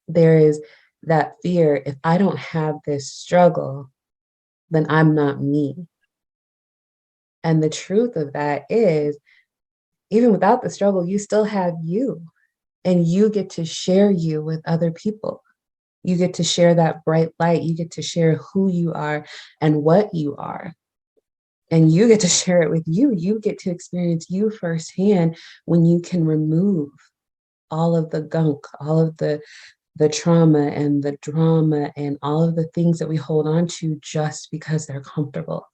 there is that fear, if I don't have this struggle, then I'm not me. And the truth of that is, even without the struggle, you still have you, and you get to share you with other people. You get to share that bright light. You get to share who you are and what you are. And you get to share it with you. You get to experience you firsthand when you can remove all of the gunk, all of the trauma and the drama and all of the things that we hold on to just because they're comfortable.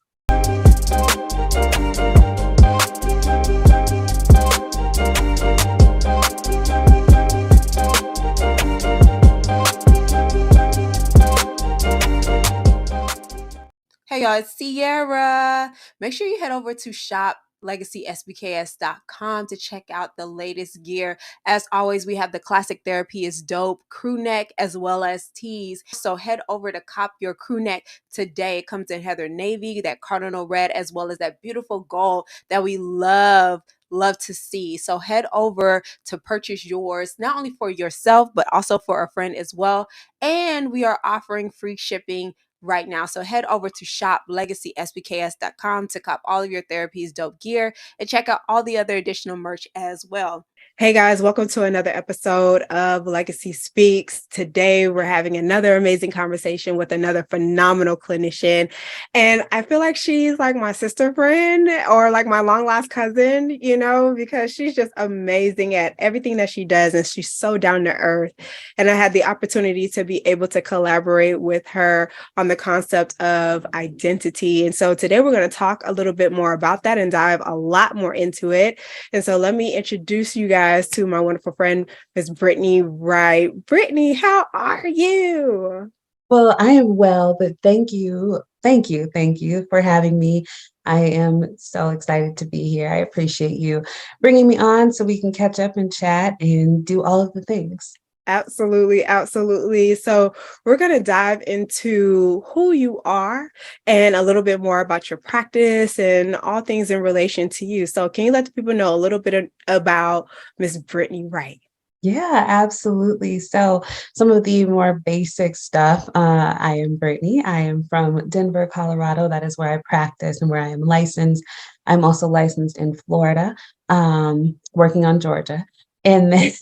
Hey y'all, it's Sierra. Make sure you head over to shoplegacysbks.com to check out the latest gear. As always, we have the Classic Therapy is Dope crew neck as well as tees. So head over to cop your crew neck today. It comes in Heather Navy, that cardinal red, as well as that beautiful gold that we love to see. So head over to purchase yours, not only for yourself, but also for a friend as well. And we are offering free shipping right now. So head over to shoplegacysbks.com to cop all of your Therapy's Dope gear and check out all the other additional merch as well. Hey guys, welcome to another episode of Legacy Speaks. Today we're having another amazing conversation with another phenomenal clinician. And I feel like she's like my sister friend or like my long lost cousin, because she's just amazing at everything that she does. And she's so down to earth. And I had the opportunity to be able to collaborate with her on the concept of identity. And so today we're going to talk a little bit more about that and dive a lot more into it. And so let me introduce you guys to my wonderful friend, Ms. Brittany Wright. Brittany, how are you? Well, I am well, but thank you for having me. I am so excited to be here. I appreciate you bringing me on so we can catch up and chat and do all of the things. Absolutely, absolutely. So we're going to dive into who you are and a little bit more about your practice and all things in relation to you. So can you let the people know a little bit about Miss Brittany Wright? Yeah, absolutely. So some of the more basic stuff, I am Brittany. I am from Denver, Colorado. That is where I practice and where I am licensed. I'm also licensed in Florida, working on Georgia. And then,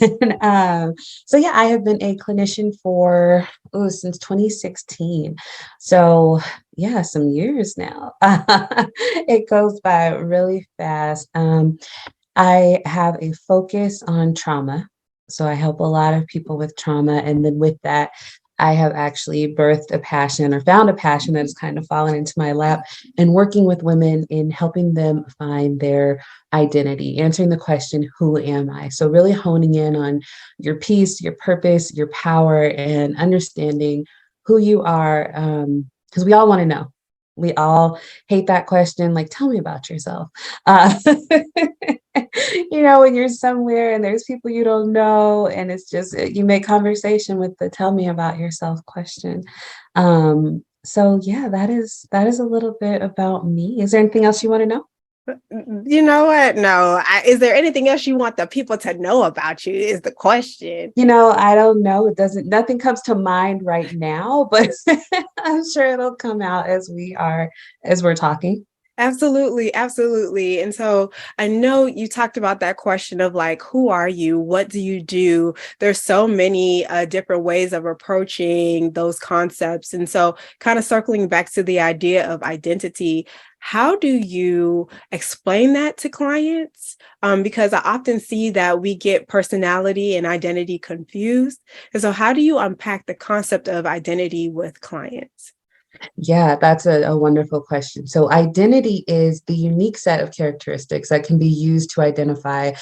so yeah, I have been a clinician for since 2016. So yeah, some years now. It goes by really fast. I have a focus on trauma. So I help a lot of people with trauma. And then with that, I have actually birthed a passion or found a passion that has kind of fallen into my lap and working with women in helping them find their identity, answering the question, who am I? So really honing in on your peace, your purpose, your power, and understanding who you are. Because we all want to know. We all hate that question, like, tell me about yourself. Uh, when you're somewhere and there's people you don't know, and it's just you make conversation with the "tell me about yourself" question. So yeah, that is a little bit about me. Is there anything else you want to know? You know what? No. Is there anything else you want the people to know about you is the question. I don't know. Nothing comes to mind right now, but I'm sure it'll come out as we're talking. Absolutely, absolutely. And so I know you talked about that question of like, who are you? What do you do? There's so many different ways of approaching those concepts. And so kind of circling back to the idea of identity, how do you explain that to clients? Because I often see that we get personality and identity confused. And so how do you unpack the concept of identity with clients? Yeah, that's a wonderful question. So, identity is the unique set of characteristics that can be used to identify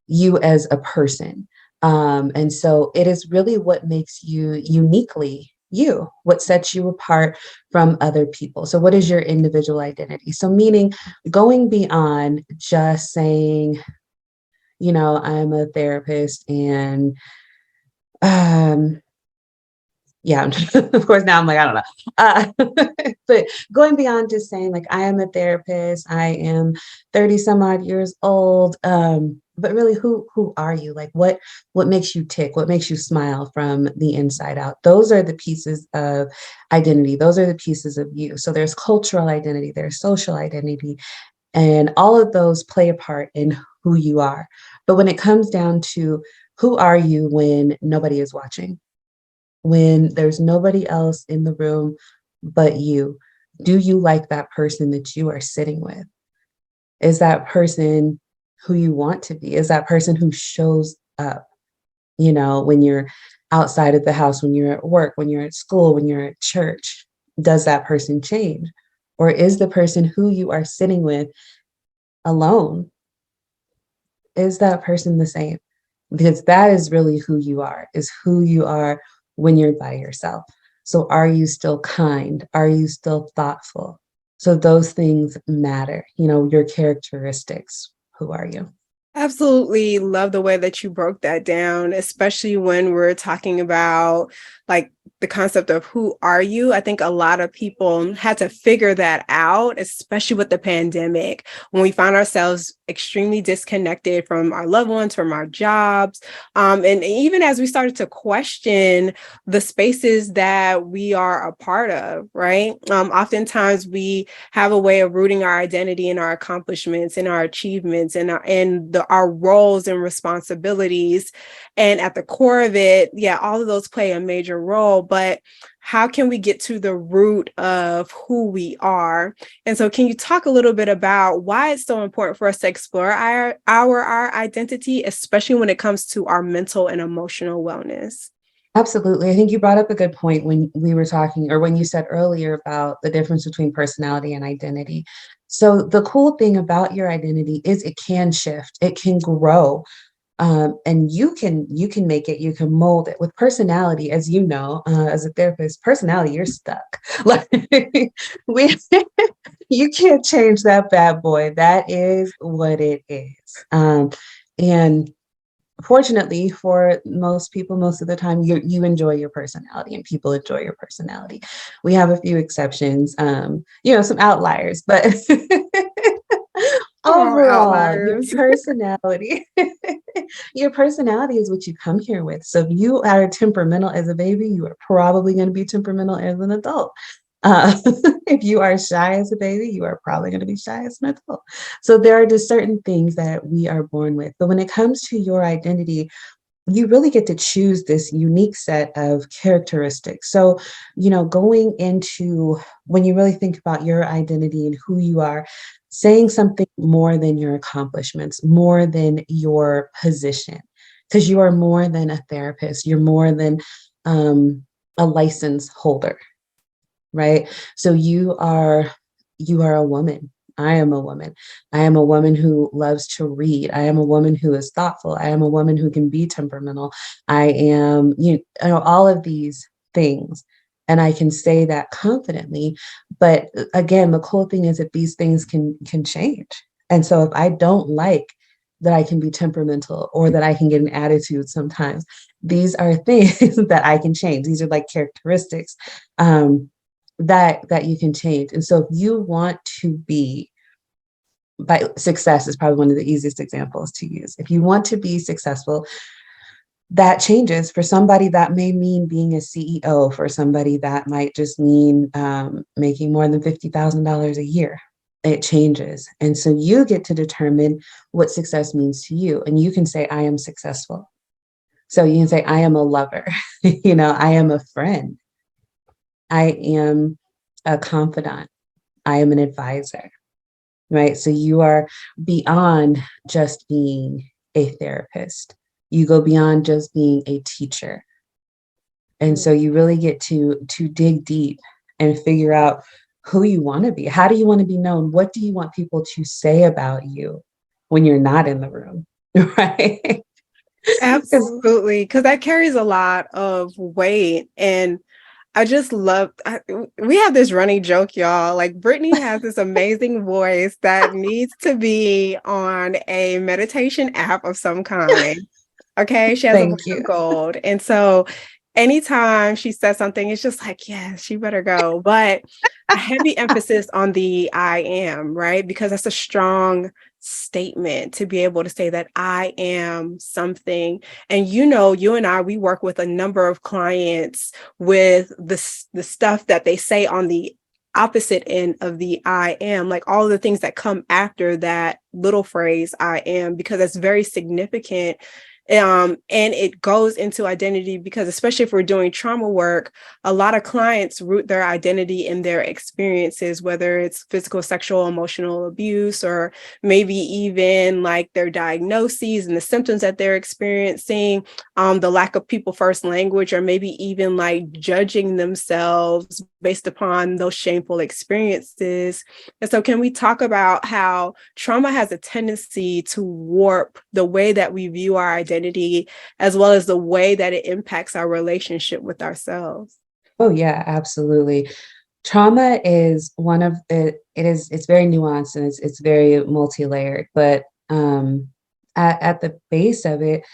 you as a person. And so, it is really what makes you uniquely you, what sets you apart from other people. So, what is your individual identity? So, meaning going beyond just saying, I'm a therapist and um, Yeah, of course, now I'm like, I don't know. But going beyond just saying like, I am a therapist, I am 30 some odd years old. But really who are you? Like what makes you tick? What makes you smile from the inside out? Those are the pieces of identity. Those are the pieces of you. So there's cultural identity, there's social identity, and all of those play a part in who you are. But when it comes down to who are you when nobody is watching? When there's nobody else in the room but you, do you like that person that you are sitting with? Is that person who you want to be? Is that person who shows up, when you're outside of the house, when you're at work, when you're at school, when you're at church? Does that person change? Or is the person who you are sitting with alone? Is that person the same? Because that is really who you are, is who you are when you're by yourself. So are you still kind? Are you still thoughtful? So those things matter, your characteristics. Who are you? Absolutely love the way that you broke that down, especially when we're talking about like the concept of who are you. I think a lot of people had to figure that out, especially with the pandemic, when we found ourselves extremely disconnected from our loved ones, from our jobs. And even as we started to question the spaces that we are a part of, right? Oftentimes we have a way of rooting our identity in our accomplishments and our achievements and our roles and responsibilities. And at the core of it, yeah, all of those play a major role. But how can we get to the root of who we are? And so can you talk a little bit about why it's so important for us to explore our identity, especially when it comes to our mental and emotional wellness? Absolutely. I think you brought up a good point when we were talking, or when you said earlier about the difference between personality and identity. So the cool thing about your identity is it can shift, it can grow. And you can make it, you can mold it. With personality, as you know, as a therapist, personality, you're stuck. Like we you can't change that bad boy. That is what it is. And fortunately for most people, most of the time, you enjoy your personality and people enjoy your personality. We have a few exceptions, some outliers, but Oh, overall, your outliers. personality, your personality is what you come here with. So if you are temperamental as a baby, you are probably going to be temperamental as an adult. Uh, if you are shy as a baby, you are probably going to be shy as an adult. So there are just certain things that we are born with. But when it comes to your identity, you really get to choose this unique set of characteristics. So, going into when you really think about your identity and who you are, saying something more than your accomplishments, more than your position, because you are more than a therapist, you're more than a license holder, right? So you are a woman. I am a woman. I am a woman who loves to read. I am a woman who is thoughtful. I am a woman who can be temperamental. I am, all of these things. And I can say that confidently. But again, the cool thing is that these things can change. And so if I don't like that I can be temperamental or that I can get an attitude sometimes, these are things that I can change. These are like characteristics. That you can change. And so if you want to be, by success is probably one of the easiest examples to use. If you want to be successful, that changes. For somebody that may mean being a CEO, for somebody that might just mean making more than $50,000 a year. It changes. And so you get to determine what success means to you. And you can say, I am successful. So you can say, I am a lover, I am a friend. I am a confidant. I am an advisor, right? So you are beyond just being a therapist. You go beyond just being a teacher. And so you really get to dig deep and figure out who you want to be. How do you want to be known? What do you want people to say about you when you're not in the room? Right? 'Cause Absolutely, because that carries a lot of weight. And I just love, we have this running joke, y'all. Like, Brittany has this amazing voice that needs to be on a meditation app of some kind. Okay. She has a voice thank you. of gold. And so anytime she says something, it's just like, yeah, she better go. But a heavy emphasis on the I am, right? Because that's a strong statement to be able to say that I am something. And you and I, we work with a number of clients with the stuff that they say on the opposite end of the I am, like all the things that come after that little phrase I am, because it's very significant. And it goes into identity because, especially if we're doing trauma work, a lot of clients root their identity in their experiences, whether it's physical, sexual, emotional abuse, or maybe even like their diagnoses and the symptoms that they're experiencing, the lack of people first language, or maybe even like judging themselves based upon those shameful experiences. And so, can we talk about how trauma has a tendency to warp the way that we view our identity, as well as the way that it impacts our relationship with ourselves? Oh yeah, absolutely. Trauma is one of it's very nuanced and it's very multi-layered, but at the base of it,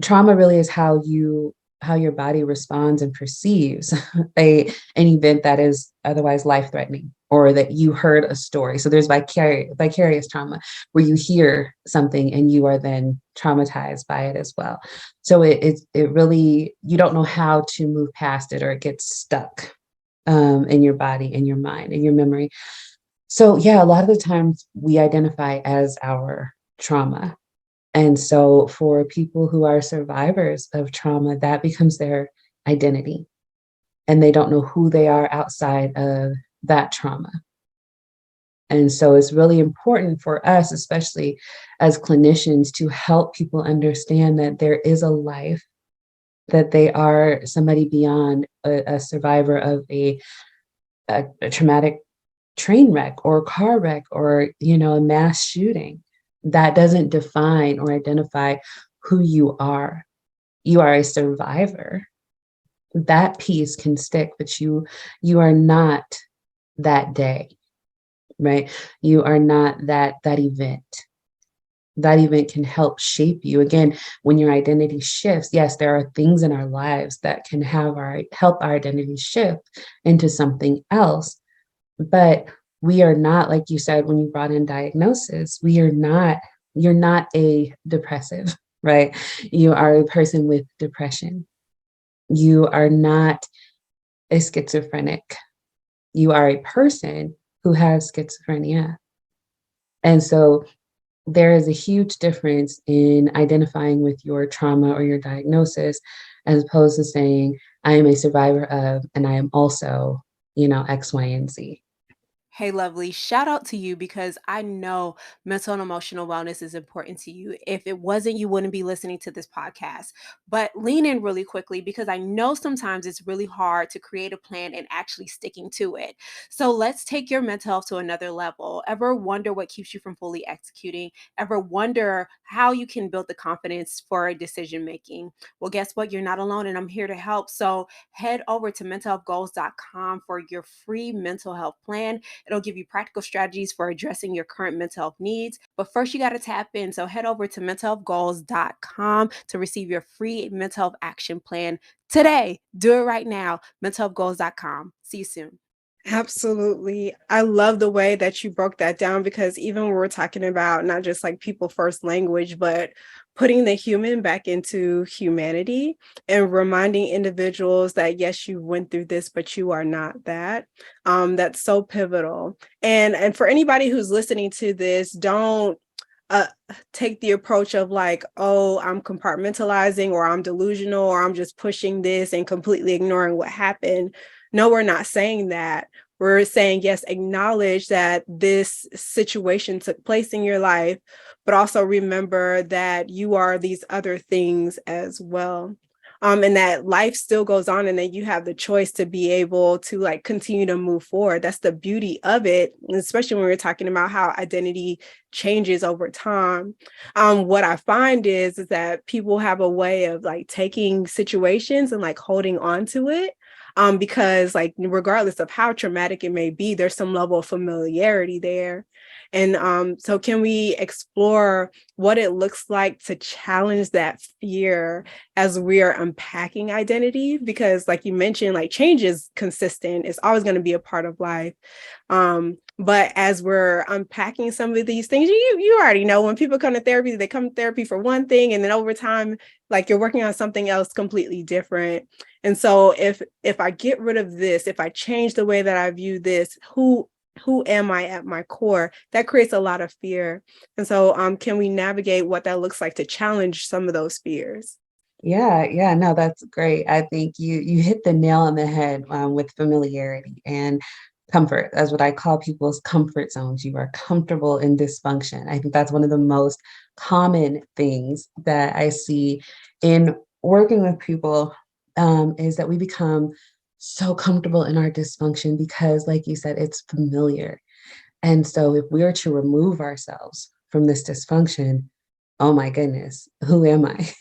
trauma really is how your body responds and perceives an event that is otherwise life-threatening, or that you heard a story. So there's vicarious trauma, where you hear something and you are then traumatized by it as well. So it really, you don't know how to move past it, or it gets stuck in your body, in your mind, in your memory. So yeah, a lot of the times we identify as our trauma. And so for people who are survivors of trauma, that becomes their identity, and they don't know who they are outside of that trauma. And so it's really important for us, especially as clinicians, to help people understand that there is a life, that they are somebody beyond a survivor of a traumatic train wreck or car wreck, or, a mass shooting. That doesn't define or identify who you are. You are a survivor. That piece can stick, but you are not that day, right? You are not that event. That event can help shape you. Again, when your identity shifts, yes, there are things in our lives that can help our identity shift into something else. But we are not, like you said, when you brought in diagnosis, you're not a depressive, right? You are a person with depression. You are not a schizophrenic. You are a person who has schizophrenia. And so there is a huge difference in identifying with your trauma or your diagnosis, as opposed to saying, I am a survivor of, and I am also, X, Y, and Z. Hey, lovely. Shout out to you because I know mental and emotional wellness is important to you. If it wasn't, you wouldn't be listening to this podcast. But lean in really quickly because I know sometimes it's really hard to create a plan and actually sticking to it. So let's take your mental health to another level. Ever wonder what keeps you from fully executing? Ever wonder how you can build the confidence for decision making? Well, guess what? You're not alone and I'm here to help. So head over to mentalhealthgoals.com for your free mental health plan. It'll give you practical strategies for addressing your current mental health needs. But first, you got to tap in. So head over to mentalhealthgoals.com to receive your free mental health action plan today. Do it right now. Mentalhealthgoals.com. See you soon. Absolutely. I love the way that you broke that down, because even when we're talking about not just like people first language, but putting the human back into humanity and reminding individuals that, yes, you went through this, but you are not that. That's so pivotal. And for anybody who's listening to this, don't uh, take the approach of like, oh, I'm compartmentalizing, or I'm delusional, or I'm just pushing this and completely ignoring what happened. No, we're not saying that. We're saying, yes, acknowledge that this situation took place in your life, but also remember that you are these other things as well. And that life still goes on, and that you have the choice to be able to like continue to move forward. That's the beauty of it, especially when we're talking about how identity changes over time. What I find is that people have a way of like taking situations and like holding on to it, because like regardless of how traumatic it may be, there's some level of familiarity there. And so can we explore what it looks like to challenge that fear as we are unpacking identity? Because like you mentioned, like change is consistent. It's always going to be a part of life. But as we're unpacking some of these things, you already know when people come to therapy, they come to therapy for one thing, and then over time, like you're working on something else completely different. And so if I get rid of this, if I change the way that I view this, who am I at my core? That creates a lot of fear. And so can we navigate what that looks like to challenge some of those fears? Yeah, no, that's great. I think you hit the nail on the head with familiarity and comfort. That's what I call people's comfort zones. You are comfortable in dysfunction. I think that's one of the most common things that I see in working with people, is that we become so comfortable in our dysfunction because, like you said, it's familiar. And so if we are to remove ourselves from this dysfunction, oh my goodness, who am I?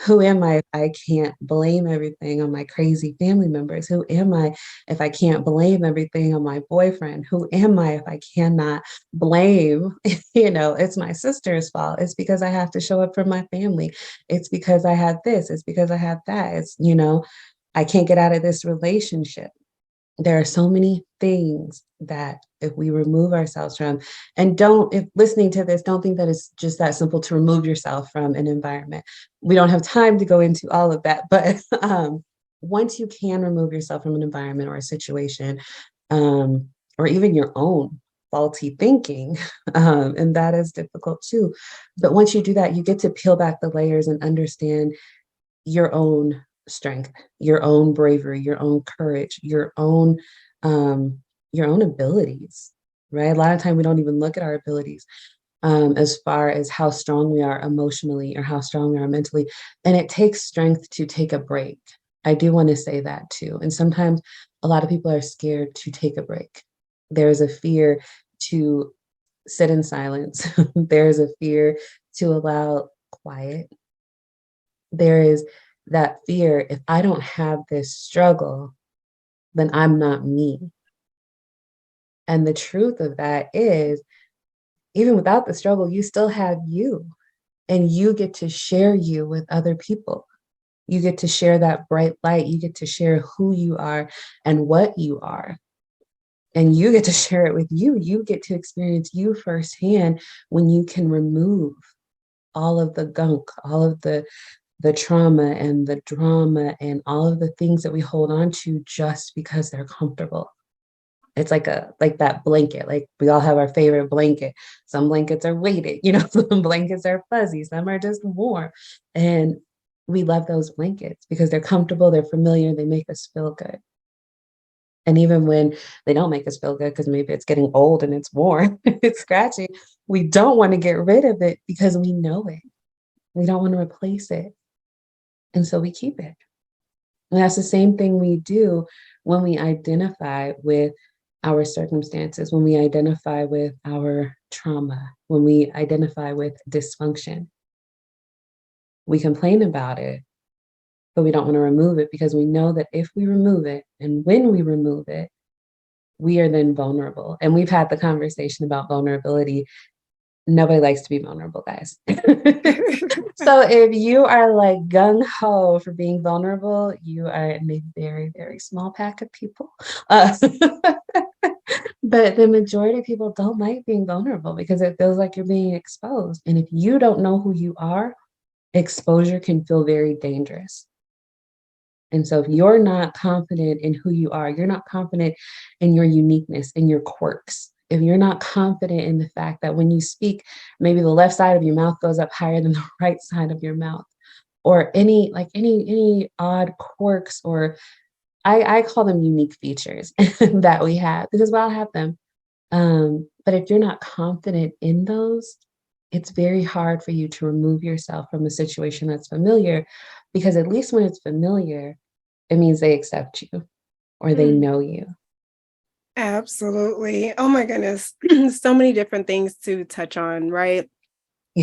Who am I if I can't blame everything on my crazy family members? Who am I if I can't blame everything on my boyfriend? Who am I if I cannot blame, it's my sister's fault. It's because I have to show up for my family. It's because I had this. It's because I had that. I can't get out of this relationship. There are so many things that if we remove ourselves from, and if listening to this, don't think that it's just that simple to remove yourself from an environment. We don't have time to go into all of that, but once you can remove yourself from an environment or a situation, or even your own faulty thinking, and that is difficult too. But once you do that, you get to peel back the layers and understand your own strength, your own bravery, your own courage, um, your own abilities, right? A lot of time we don't even look at our abilities, as far as how strong we are emotionally or how strong we are mentally. And it takes strength to take a break. I do want to say that too. And sometimes a lot of people are scared to take a break. There's a fear to sit in silence. There's a fear to allow quiet. There is that fear, if I don't have this struggle, then I'm not me. And the truth of that is, even without the struggle, you still have you, and you get to share you with other people. You get to share that bright light. You get to share who you are and what you are. And you get to share it with you. You get to experience you firsthand when you can remove all of the gunk, all of the trauma and the drama and all of the things that we hold on to just because they're comfortable. It's like that blanket. Like we all have our favorite blanket. Some blankets are weighted, some blankets are fuzzy, some are just warm. And we love those blankets because they're comfortable, they're familiar, they make us feel good. And even when they don't make us feel good, because maybe it's getting old and it's worn, it's scratchy, we don't want to get rid of it because we know it. We don't want to replace it. And so we keep it. And that's the same thing we do when we identify with our circumstances, when we identify with our trauma, when we identify with dysfunction. We complain about it, but we don't want to remove it because we know that if we remove it and when we remove it, we are then vulnerable. And we've had the conversation about vulnerability. Nobody likes to be vulnerable, guys. So if you are like gung ho for being vulnerable, you are in a very, very small pack of people. But the majority of people don't like being vulnerable because it feels like you're being exposed. And if you don't know who you are, exposure can feel very dangerous. And so if you're not confident in who you are, you're not confident in your uniqueness, in your quirks, if you're not confident in the fact that when you speak, maybe the left side of your mouth goes up higher than the right side of your mouth, or any odd quirks, or I call them unique features that we have because we all have them. But if you're not confident in those, it's very hard for you to remove yourself from a situation that's familiar, because at least when it's familiar, it means they accept you or they know you. Absolutely. Oh my goodness. So many different things to touch on, right?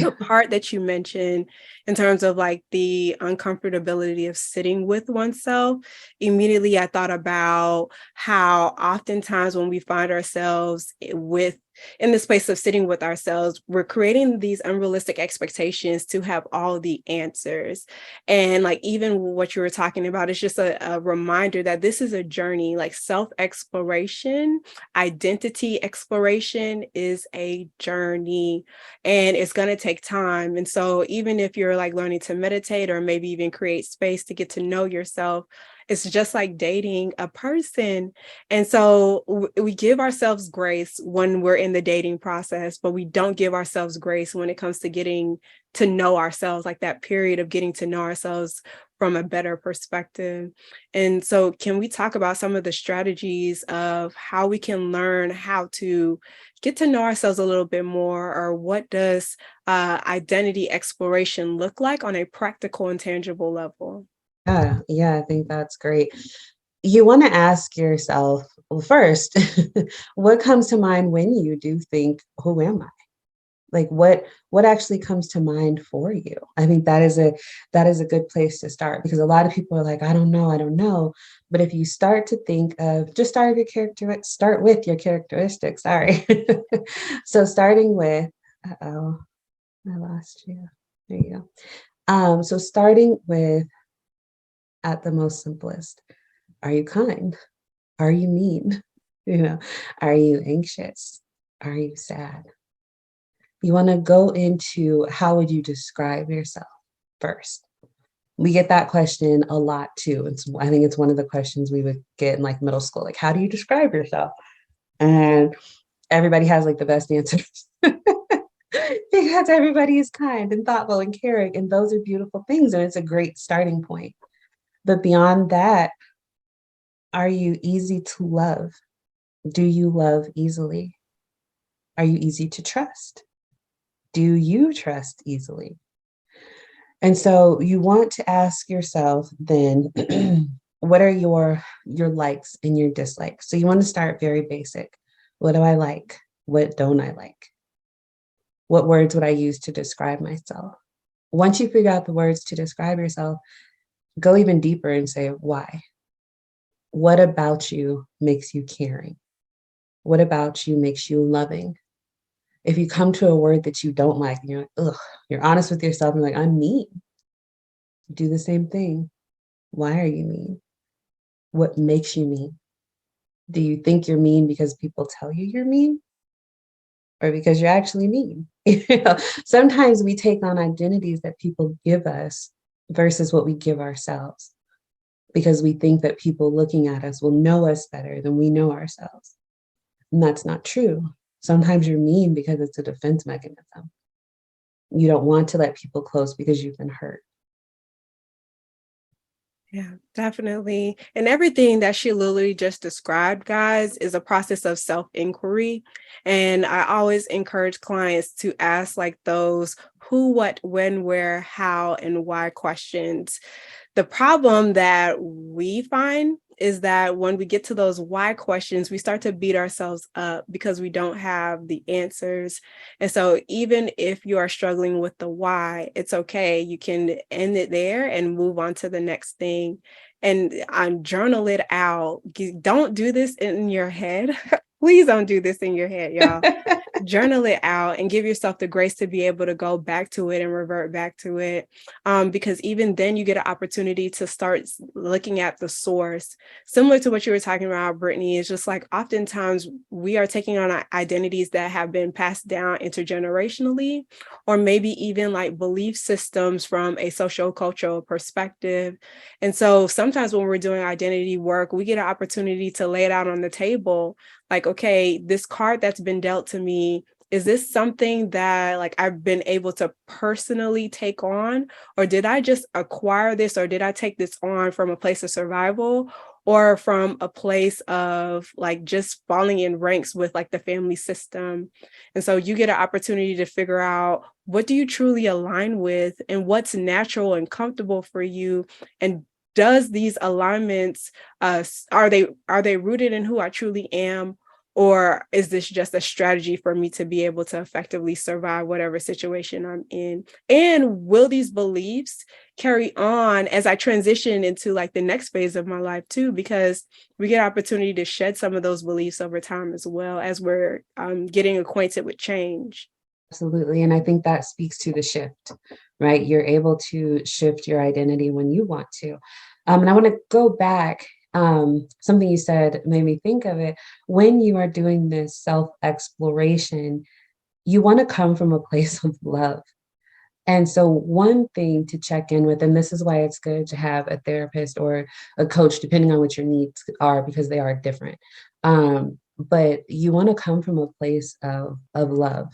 The part that you mentioned in terms of like the uncomfortability of sitting with oneself, immediately I thought about how oftentimes when we find ourselves with in this place of sitting with ourselves, we're creating these unrealistic expectations to have all the answers. And like even what you were talking about is just a reminder that this is a journey, like self-exploration, identity exploration is a journey, and it's going to take time. And so even if you're like learning to meditate or maybe even create space to get to know yourself, it's just like dating a person. And so we give ourselves grace when we're in the dating process, but we don't give ourselves grace when it comes to getting to know ourselves, like that period of getting to know ourselves from a better perspective. And so can we talk about some of the strategies of how we can learn how to get to know ourselves a little bit more, or what does identity exploration look like on a practical and tangible level? Yeah, I think that's great. You want to ask yourself, well, first, what comes to mind when you do think, who am I? Like what actually comes to mind for you? I think that is a good place to start, because a lot of people are like, I don't know. But if you start to think of, just start with your characteristics. Sorry. So starting with, uh-oh, I lost you. There you go. So starting with, at the most simplest, are you kind? Are you mean? You know, are you anxious? Are you sad? You want to go into, how would you describe yourself first? We get that question a lot too. I think it's one of the questions we would get in like middle school, like, how do you describe yourself? And everybody has like the best answers because everybody is kind and thoughtful and caring. And those are beautiful things. And it's a great starting point. But beyond that, are you easy to love? Do you love easily? Are you easy to trust? Do you trust easily? And so you want to ask yourself then, what are your likes and your dislikes? So you want to start very basic. What do I like? What don't I like? What words would I use to describe myself? Once you figure out the words to describe yourself, go even deeper and say, why? What about you makes you caring? What about you makes you loving? If you come to a word that you don't like, and you're like, ugh, you're honest with yourself and like, I'm mean. Do the same thing. Why are you mean? What makes you mean? Do you think you're mean because people tell you you're mean, or because you're actually mean? Sometimes we take on identities that people give us versus what we give ourselves, because we think that people looking at us will know us better than we know ourselves. And that's not true. Sometimes you're mean because it's a defense mechanism. You don't want to let people close because you've been hurt. Yeah, definitely. And everything that she literally just described, guys, is a process of self-inquiry. And I always encourage clients to ask like those who, what, when, where, how, and why questions. The problem that we find is that when we get to those why questions, we start to beat ourselves up because we don't have the answers. And so even if you are struggling with the why, it's okay. You can end it there and move on to the next thing. And journal it out. Don't do this in your head. Please don't do this in your head, y'all. Journal it out and give yourself the grace to be able to go back to it and revert back to it. Because even then you get an opportunity to start looking at the source. Similar to what you were talking about, Brittany, is just like oftentimes we are taking on identities that have been passed down intergenerationally, or maybe even like belief systems from a socio-cultural perspective. And so sometimes when we're doing identity work, we get an opportunity to lay it out on the table. Like, okay, this card that's been dealt to me, is this something that like I've been able to personally take on? Or did I just acquire this, or did I take this on from a place of survival, or from a place of like just falling in ranks with like the family system? And so you get an opportunity to figure out, what do you truly align with, and what's natural and comfortable for you? And does these alignments, are they rooted in who I truly am? Or is this just a strategy for me to be able to effectively survive whatever situation I'm in? And will these beliefs carry on as I transition into like the next phase of my life too? Because we get opportunity to shed some of those beliefs over time as well as we're getting acquainted with change. Absolutely. And I think that speaks to the shift, right? You're able to shift your identity when you want to. And I want to go back. Something you said made me think of it. When you are doing this self exploration, you want to come from a place of love. And so, one thing to check in with, and this is why it's good to have a therapist or a coach, depending on what your needs are, because they are different. But you want to come from a place of love.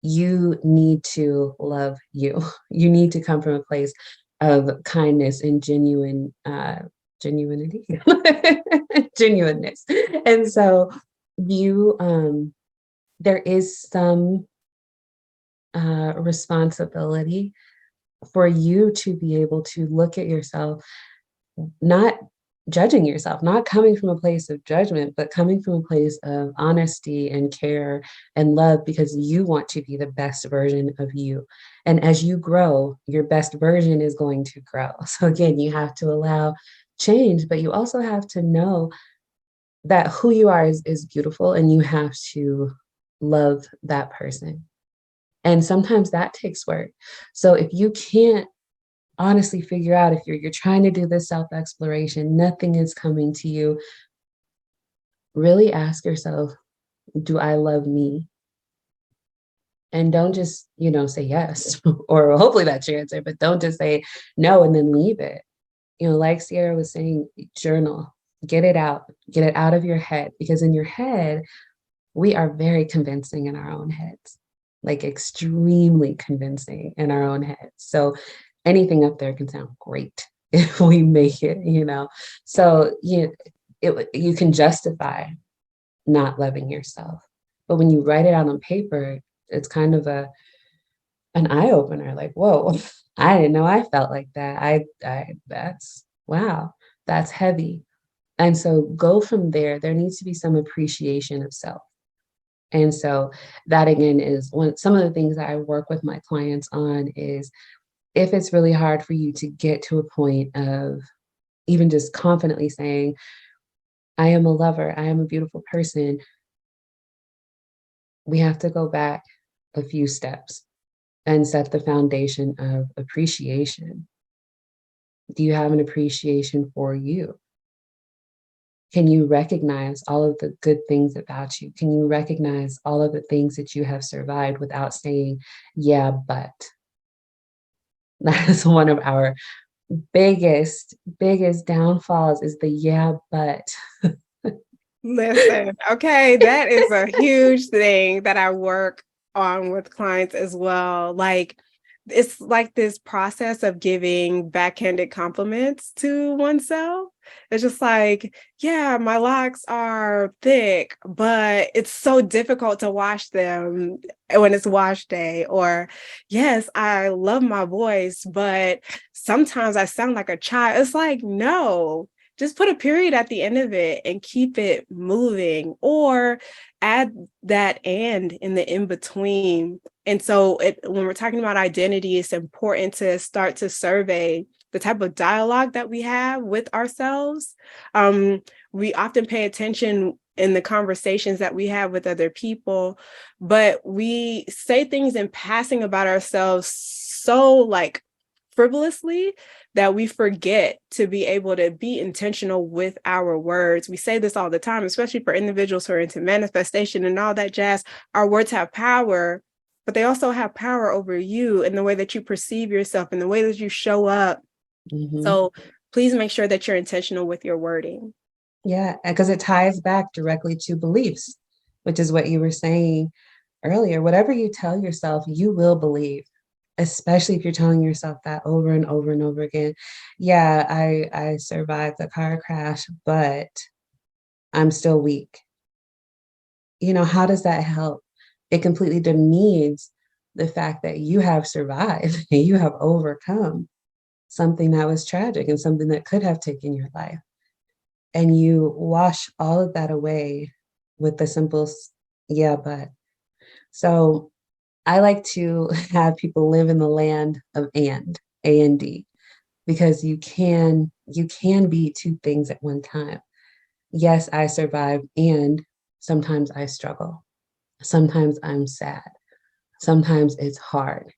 You need to love you. You need to come from a place of kindness and genuinity, genuineness. And so you there is some responsibility for you to be able to look at yourself, not judging yourself, not coming from a place of judgment, but coming from a place of honesty and care and love because you want to be the best version of you. And as you grow, your best version is going to grow. So again, you have to allow change, but you also have to know that who you are is beautiful and you have to love that person. And sometimes that takes work. So if you can't honestly figure out if you're trying to do this self exploration, nothing is coming to you. Really ask yourself, do I love me? And don't just, say yes, or hopefully that's your answer, but don't just say no and then leave it. Like Sierra was saying, journal, get it out of your head, because in your head, we are very convincing in our own heads, like extremely convincing in our own heads. So anything up there can sound great if we make it. So you can justify not loving yourself. But when you write it out on paper, it's kind of an eye opener, like, whoa, I didn't know I felt like that. That's wow, that's heavy. And so go from there. There needs to be some appreciation of self. And so that again is some of the things that I work with my clients on is if it's really hard for you to get to a point of even just confidently saying, I am a lover, I am a beautiful person, we have to go back a few steps and set the foundation of appreciation. Do you have an appreciation for you? Can you recognize all of the good things about you? Can you recognize all of the things that you have survived without saying, yeah, but? That is one of our biggest downfalls is the yeah, but. Listen, okay, that is a huge thing that I work on with clients as well. Like, it's like this process of giving backhanded compliments to oneself. It's just like, yeah, my locks are thick, but it's so difficult to wash them when it's wash day. Or, yes, I love my voice, but sometimes I sound like a child. It's like, no, just put a period at the end of it and keep it moving, or add that and in the in between. And so when we're talking about identity, it's important to start to survey the type of dialogue that we have with ourselves. We often pay attention in the conversations that we have with other people, but we say things in passing about ourselves so like frivolously that we forget to be able to be intentional with our words. We say this all the time, especially for individuals who are into manifestation and all that jazz. Our words have power, but they also have power over you in the way that you perceive yourself, in the way that you show up. Mhm. So please make sure that you're intentional with your wording. Yeah, because it ties back directly to beliefs, which is what you were saying earlier. Whatever you tell yourself, you will believe, especially if you're telling yourself that over and over and over again. Yeah, I survived the car crash, but I'm still weak. How does that help? It completely demeans the fact that you have survived and you have overcome something that was tragic and something that could have taken your life. And you wash all of that away with the simple, yeah, but. So I like to have people live in the land of A and D, because you can be two things at one time. Yes, I survive, and sometimes I struggle. Sometimes I'm sad. Sometimes it's hard.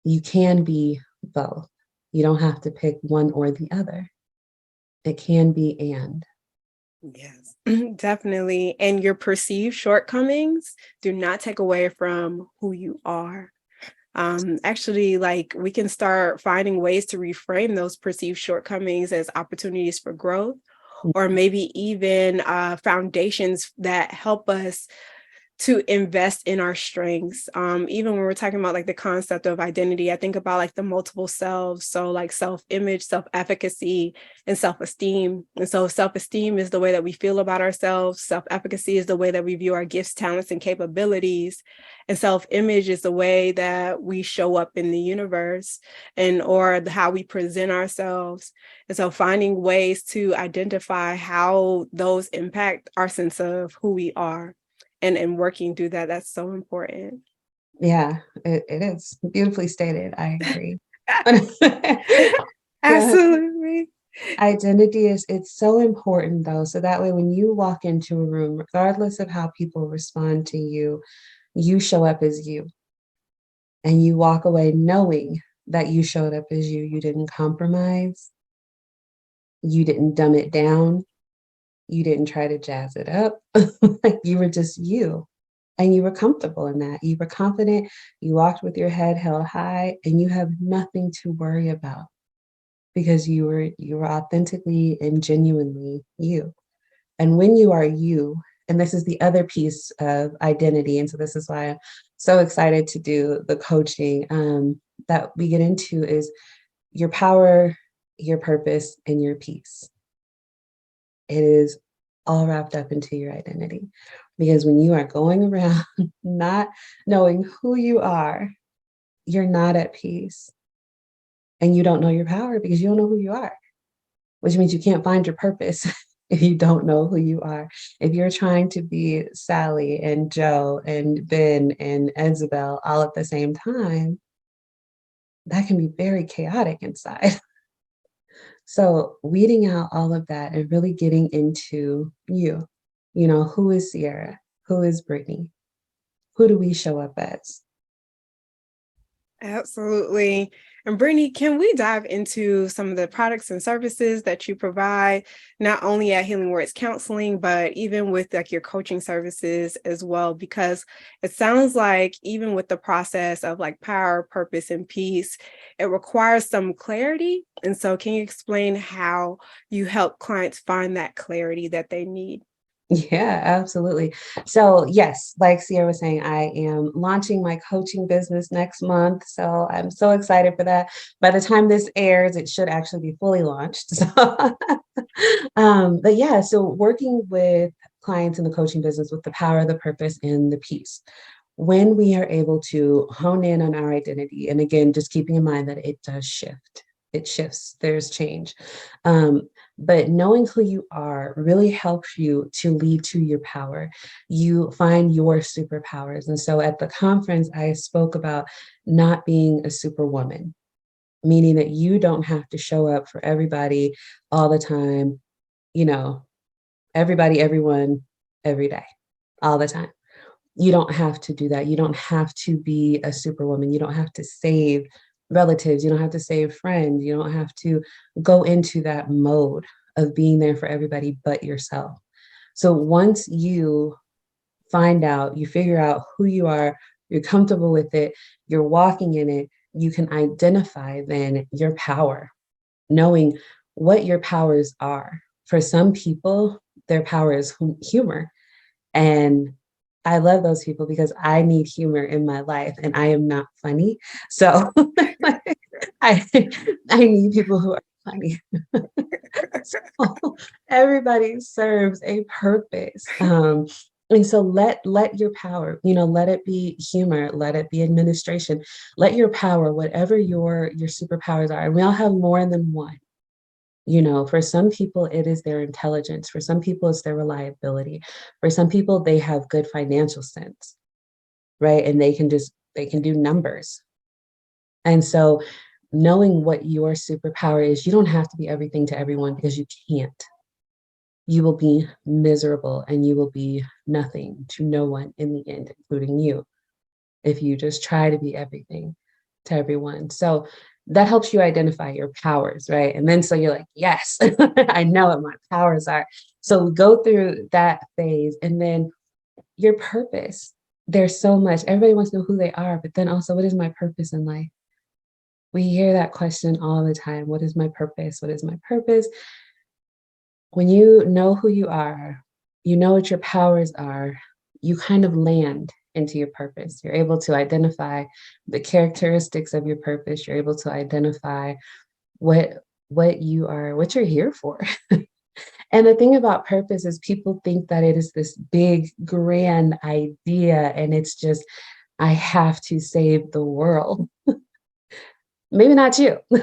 You can be both. You don't have to pick one or the other. It can be and. Yes, definitely. And your perceived shortcomings do not take away from who you are. Actually, like we can start finding ways to reframe those perceived shortcomings as opportunities for growth, or maybe even foundations that help us to invest in our strengths. Even when we're talking about like the concept of identity, I think about like the multiple selves. So like self-image, self-efficacy, and self-esteem. And so self-esteem is the way that we feel about ourselves. Self-efficacy is the way that we view our gifts, talents, and capabilities. And self-image is the way that we show up in the universe and or how we present ourselves. And so finding ways to identify how those impact our sense of who we are and working through that, that's so important. Yeah, it is beautifully stated. I agree. The Absolutely. identity is, it's so important though. So that way when you walk into a room, regardless of how people respond to you, you show up as you, and you walk away knowing that you showed up as you. You didn't compromise, you didn't dumb it down, you didn't try to jazz it up. Like you were just you. And you were comfortable in that. You were confident, you walked with your head held high, and you have nothing to worry about, because you were authentically and genuinely you. And when you are you, and this is the other piece of identity, and so this is why I'm so excited to do the coaching that we get into, is your power, your purpose, and your peace. It is all wrapped up into your identity. Because when you are going around not knowing who you are, you're not at peace. And you don't know your power because you don't know who you are, which means you can't find your purpose if you don't know who you are. If you're trying to be Sally and Joe and Ben and Isabel all at the same time, that can be very chaotic inside. So weeding out all of that and really getting into you. Who is Sierra? Who is Brittany? Who do we show up as? Absolutely. And Brittany, can we dive into some of the products and services that you provide, not only at Healing Words Counseling, but even with like your coaching services as well? Because it sounds like even with the process of like power, purpose, and peace, it requires some clarity. And so can you explain how you help clients find that clarity that they need? Yeah, absolutely. So, yes, like Sierra was saying, I am launching my coaching business next month. So, I'm so excited for that. By the time this airs, it should actually be fully launched. So, but yeah, so working with clients in the coaching business with the power, the purpose, and the peace. When we are able to hone in on our identity, and again, just keeping in mind that it does shift, it shifts, there's change. Um, but knowing who you are really helps you to lead to your power. You find your superpowers. And so at the conference, I spoke about not being a superwoman, meaning that you don't have to show up for everybody all the time, you know, everybody, everyone, every day, all the time. You don't have to do that. You don't have to be a superwoman. You don't have to save relatives. You don't have to save friends. You don't have to go into that mode of being there for everybody but yourself. So once you find out, you figure out who you are, you're comfortable with it, you're walking in it, you can identify then your power, knowing what your powers are. For some people, their power is humor. And I love those people because I need humor in my life and I am not funny. So I I need people who are funny. So everybody serves a purpose. And so let your power, let it be humor, let it be administration, let your power, whatever your superpowers are, and we all have more than one. For some people, it is their intelligence. For some people, it's their reliability. For some people, they have good financial sense, right? And they can do numbers. And so knowing what your superpower is, you don't have to be everything to everyone because you can't. You will be miserable and you will be nothing to no one in the end, including you, if you just try to be everything to everyone. So that helps you identify your powers, right? And then so you're like, yes, I know what my powers are. So we go through that phase and then your purpose. There's so much, everybody wants to know who they are, but then also, what is my purpose in life? We hear that question all the time. What is my purpose? What is my purpose? When you know who you are, you know what your powers are, you kind of land into your purpose. You're able to identify the characteristics of your purpose. You're able to identify what you're here for. And the thing about purpose is people think that it is this big, grand idea, and it's just, I have to save the world. Maybe not you. You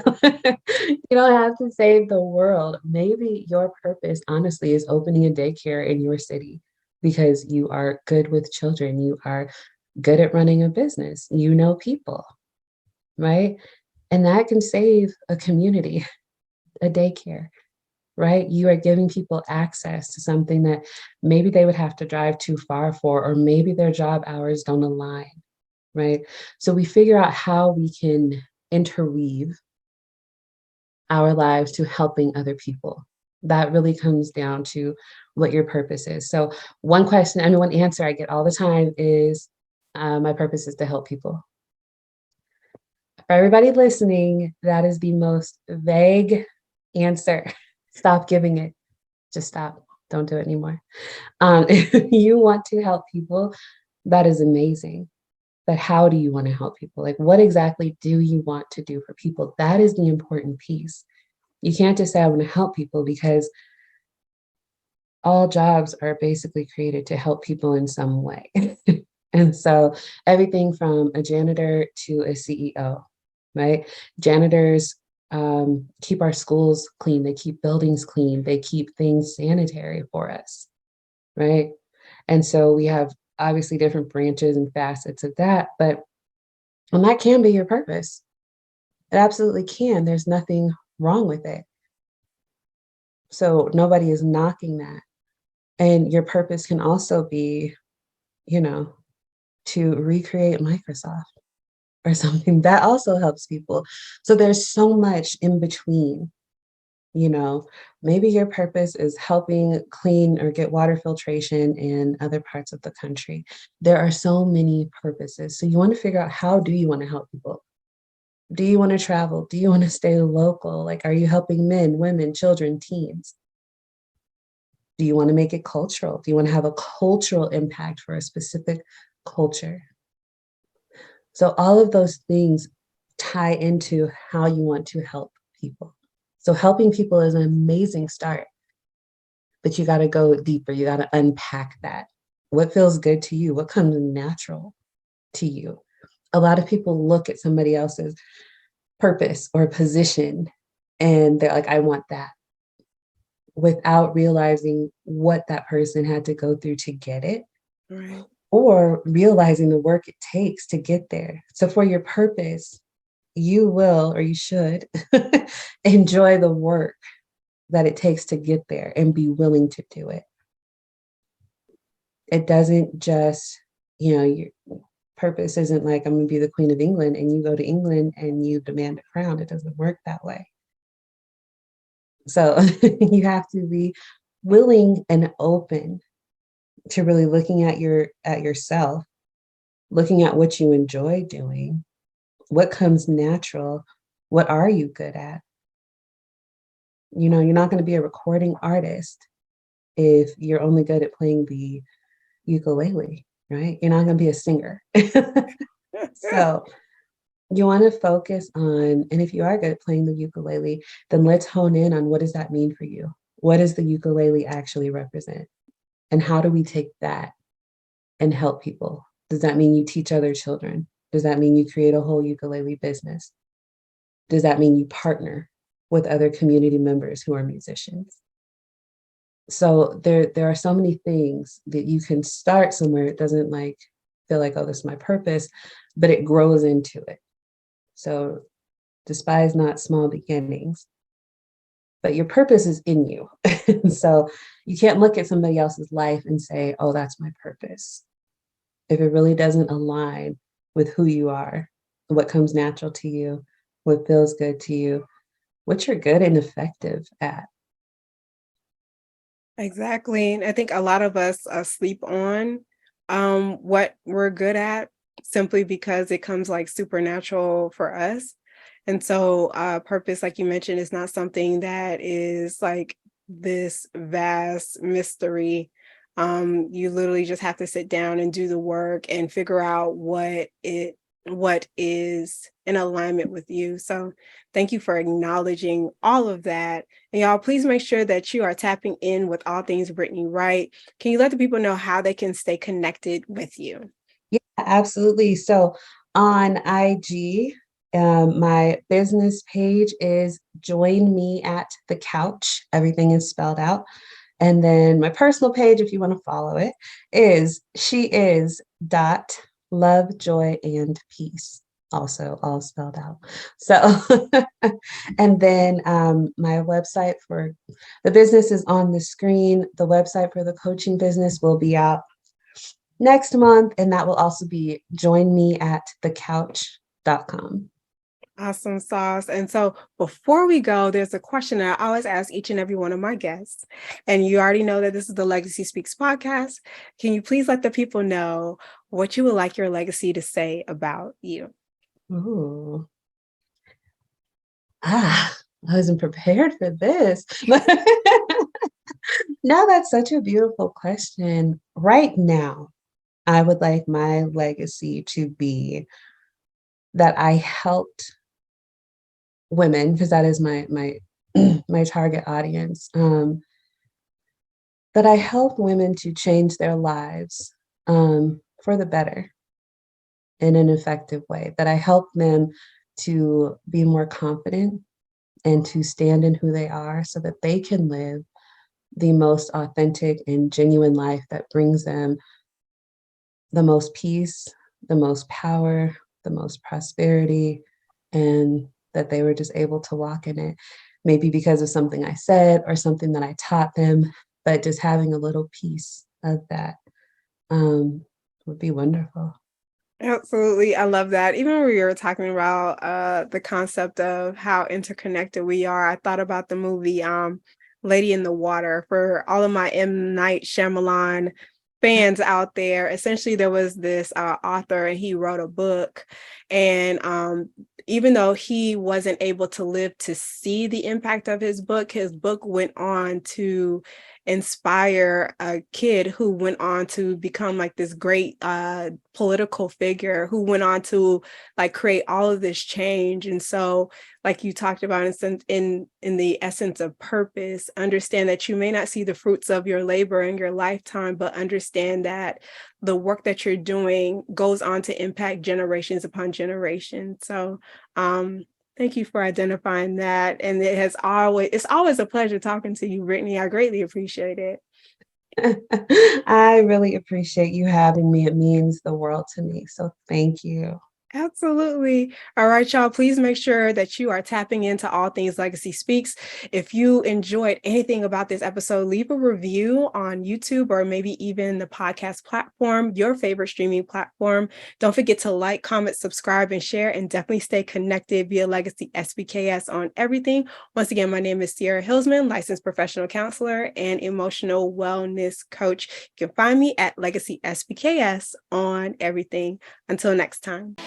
don't have to save the world. Maybe your purpose, honestly, is opening a daycare in your city because you are good with children. You are good at running a business. You know people, right? And that can save a community, a daycare, right? You are giving people access to something that maybe they would have to drive too far for, or maybe their job hours don't align, right? So we figure out how we can interweave our lives to helping other people. That really comes down to what your purpose is. So one answer I get all the time is, my purpose is to help people. For everybody listening, that is the most vague answer. Stop giving it. Just stop. Don't do it anymore. If you want to help people, that is amazing. But how do you want to help people? Like, what exactly do you want to do for people? That is the important piece. You can't just say, I want to help people, because all jobs are basically created to help people in some way. And so everything from a janitor to a CEO, right? Janitors keep our schools clean, they keep buildings clean, they keep things sanitary for us, right? And so we have obviously different branches and facets of that, and that can be your purpose. It absolutely can. There's nothing wrong with it. So nobody is knocking that. And your purpose can also be, you know, to recreate Microsoft or something that also helps people. So there's so much in between, you know. Maybe your purpose is helping clean or get water filtration in other parts of the country. There are so many purposes. So you want to figure out, how do you want to help people? Do you want to travel? Do you want to stay local? Like, are you helping men, women, children, teens? Do you want to make it cultural? Do you want to have a cultural impact for a specific culture? So all of those things tie into how you want to help people. So helping people is an amazing start, but you got to go deeper. You got to unpack that. What feels good to you? What comes natural to you? A lot of people look at somebody else's purpose or position and they're like, I want that, without realizing what that person had to go through to get it. Right. Or realizing the work it takes to get there. So for your purpose, you will, or you should, enjoy the work that it takes to get there and be willing to do it. It doesn't just, your purpose isn't like, I'm going to be the Queen of England and you go to England and you demand a crown. It doesn't work that way. So you have to be willing and open to really looking at yourself, looking at what you enjoy doing, what comes natural, what are you good at? You're not going to be a recording artist if you're only good at playing the ukulele, right? You're not going to be a singer. So you want to focus on, and if you are good at playing the ukulele, then let's hone in on, what does that mean for you? What does the ukulele actually represent? And how do we take that and help people? Does that mean you teach other children? Does that mean you create a whole ukulele business? Does that mean you partner with other community members who are musicians. So there are so many things that you can start somewhere. It doesn't like feel like, oh, this is my purpose, but it grows into it. So despise not small beginnings, but your purpose is in you. So you can't look at somebody else's life and say, oh, that's my purpose. If it really doesn't align with who you are, what comes natural to you, what feels good to you, what you're good and effective at. Exactly. And I think a lot of us sleep on what we're good at simply because it comes like supernatural for us. And so, purpose, like you mentioned, is not something that is like this vast mystery. You literally just have to sit down and do the work and figure out what is in alignment with you. So, thank you for acknowledging all of that. And y'all, please make sure that you are tapping in with all things Brittany Wright. Can you let the people know how they can stay connected with you? Yeah, absolutely. So on IG, my business page is Join Me at the Couch. Everything is spelled out. And then my personal page, if you want to follow it, is she is dot love, joy, and peace. Also all spelled out. So, and then my website for the business is on the screen. The website for the coaching business will be out next month, and that will also be joinmeatthecouch.com. Awesome sauce. And so before we go, there's a question that I always ask each and every one of my guests. And you already know that this is the Legacy Speaks podcast. Can you please let the people know what you would like your legacy to say about you? Ooh. I wasn't prepared for this. Now that's such a beautiful question. Right now, I would like my legacy to be that I helped women, because that is my my target audience, that I help women to change their lives for the better in an effective way, that I help them to be more confident and to stand in who they are so that they can live the most authentic and genuine life that brings them the most peace, the most power, the most prosperity, and that they were just able to walk in it. Maybe because of something I said or something that I taught them, but just having a little piece of that would be wonderful. Absolutely. I love that. Even when we were talking about the concept of how interconnected we are, I thought about the movie Lady in the Water. For all of my M. Night Shyamalan fans out there, essentially there was this author and he wrote a book. And even though he wasn't able to live to see the impact of his book went on to inspire a kid who went on to become like this great political figure who went on to like create all of this change. And so like you talked about in the essence of purpose, understand that you may not see the fruits of your labor in your lifetime, but understand that the work that you're doing goes on to impact generations upon generations. So thank you for identifying that. And it's always a pleasure talking to you, Brittany. I greatly appreciate it. I really appreciate you having me. It means the world to me. So thank you. Absolutely. All right, y'all. Please make sure that you are tapping into all things Legacy Speaks. If you enjoyed anything about this episode, leave a review on YouTube or maybe even the podcast platform, your favorite streaming platform. Don't forget to like, comment, subscribe, and share, and definitely stay connected via Legacy SPKS on everything. Once again, my name is Sierra Hillsman, licensed professional counselor and emotional wellness coach. You can find me at Legacy SPKS on everything. Until next time.